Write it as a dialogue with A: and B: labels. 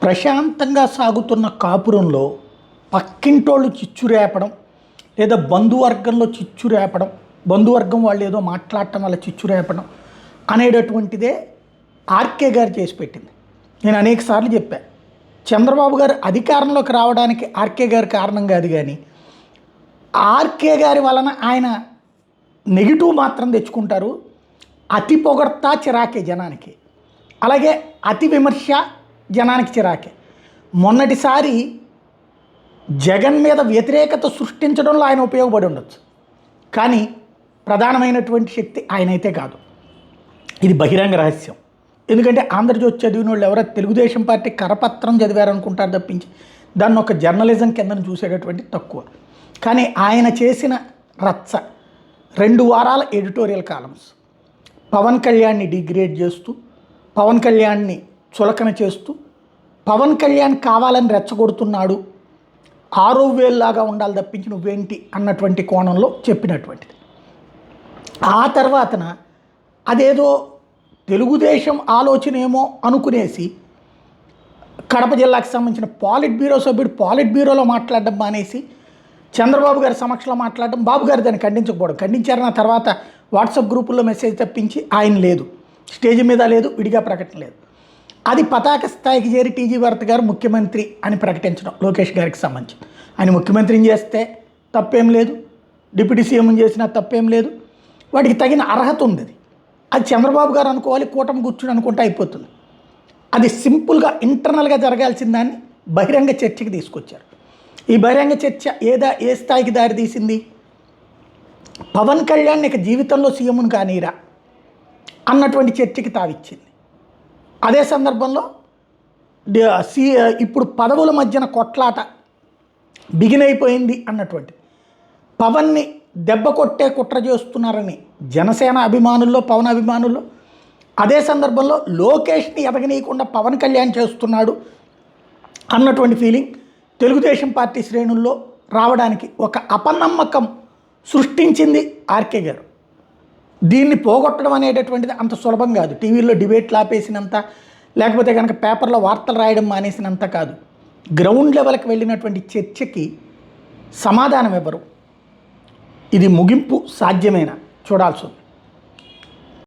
A: ప్రశాంతంగా సాగుతున్న కాపురంలో పక్కింటోళ్ళు చిచ్చు రేపడం, లేదా బంధువర్గంలో చిచ్చు రేపడం, బంధువర్గం వాళ్ళు ఏదో మాట్లాడటం వల్ల చిచ్చు రేపడం అనేటటువంటిదే ఆర్కే గారు చేసి పెట్టింది. నేను అనేక సార్లు చెప్పాను, చంద్రబాబు గారు అధికారంలోకి రావడానికి ఆర్కే గారు కారణం కాదు, కానీ ఆర్కే గారి వలన ఆయన నెగిటివ్ మాత్రం తెచ్చుకుంటారు. అతి పొగడ్తా చిరాకే జనానికి, అలాగే అతి విమర్శ జనానికి చిరాకే. మొన్నటిసారి జగన్ మీద వ్యతిరేకత సృష్టించడంలో ఆయన ఉపయోగపడి ఉండొచ్చు, కానీ ప్రధానమైనటువంటి శక్తి ఆయనైతే కాదు. ఇది బహిరంగ రహస్యం. ఎందుకంటే ఆంధ్రజ్యోతి చదివిన వాళ్ళు ఎవరో తెలుగుదేశం పార్టీ కరపత్రం చదివారనుకుంటారు తప్పించి దాన్ని ఒక జర్నలిజం కింద చూసేటటువంటి తక్కువ. కానీ ఆయన చేసిన రచ్చ 2 వారాల ఎడిటోరియల్ కాలమ్స్, పవన్ కళ్యాణ్ని డిగ్రేడ్ చేస్తూ, పవన్ కళ్యాణ్ని చులకన చేస్తూ, పవన్ కళ్యాణ్ కావాలని రెచ్చగొడుతున్నాడు, ఆరో వేల్లాగా ఉండాలి తప్పించి నువ్వేంటి అన్నటువంటి కోణంలో చెప్పినటువంటిది. ఆ తర్వాతన అదేదో తెలుగుదేశం ఆలోచన ఏమో అనుకునేసి కడప జిల్లాకు సంబంధించిన పాలిట్ బ్యూరో సభ్యుడు పాలిట్ బ్యూరోలో మాట్లాడడం మానేసి చంద్రబాబు గారి సమక్షంలో మాట్లాడడం, బాబు గారు దాన్ని ఖండించకపోవడం, ఖండించారన్న తర్వాత వాట్సాప్ గ్రూపుల్లో మెసేజ్ తప్పించి ఆయన లేదు, స్టేజ్ మీద లేదు, విడిగా ప్రకటన లేదు. అది పతాక స్థాయికి చేరి టీజీ భరత్ గారు ముఖ్యమంత్రి అని ప్రకటించడం లోకేష్ గారికి సంబంధించి. ఆయన ముఖ్యమంత్రిని చేస్తే తప్పేం లేదు, డిప్యూటీ సీఎం చేసినా తప్పేం లేదు, వాటికి తగిన అర్హత ఉంది. అది చంద్రబాబు గారు అనుకోవాలి, కూటమి కూర్చుని అనుకుంటే అయిపోతుంది. అది సింపుల్గా ఇంటర్నల్గా జరగాల్సిన దాన్ని బహిరంగ చర్చకి తీసుకొచ్చారు. ఈ బహిరంగ చర్చ ఏ స్థాయికి దారి తీసింది? పవన్ కళ్యాణ్ ఇక జీవితంలో సీఎంను కానీరా అన్నటువంటి చర్చకి తావిచ్చింది. అదే సందర్భంలో ఇప్పుడు పదవుల మధ్యన కొట్లాట బిగిన్ అయిపోయింది అన్నటువంటి, పవన్ని దెబ్బ కొట్టే కుట్ర చేస్తున్నారని జనసేన అభిమానుల్లో, పవన్ అభిమానుల్లో, అదే సందర్భంలో లోకేష్ని ఎదగనీయకుండా పవన్ కళ్యాణ్ చేస్తున్నాడు అన్నటువంటి ఫీలింగ్ తెలుగుదేశం పార్టీ శ్రేణుల్లో రావడానికి ఒక అపనమ్మకం సృష్టించింది ఆర్కే గారు. దీన్ని పోగొట్టడం అనేటటువంటిది అంత సులభం కాదు. టీవీల్లో డిబేట్లు ఆపేసినంత, లేకపోతే కనుక పేపర్లో వార్తలు రాయడం మానేసినంత కాదు. గ్రౌండ్ లెవెల్కి వెళ్ళినటువంటి చర్చకి సమాధానం ఎవరు? ఇది ముగింపు సాధ్యమేనా చూడాల్సి ఉంది.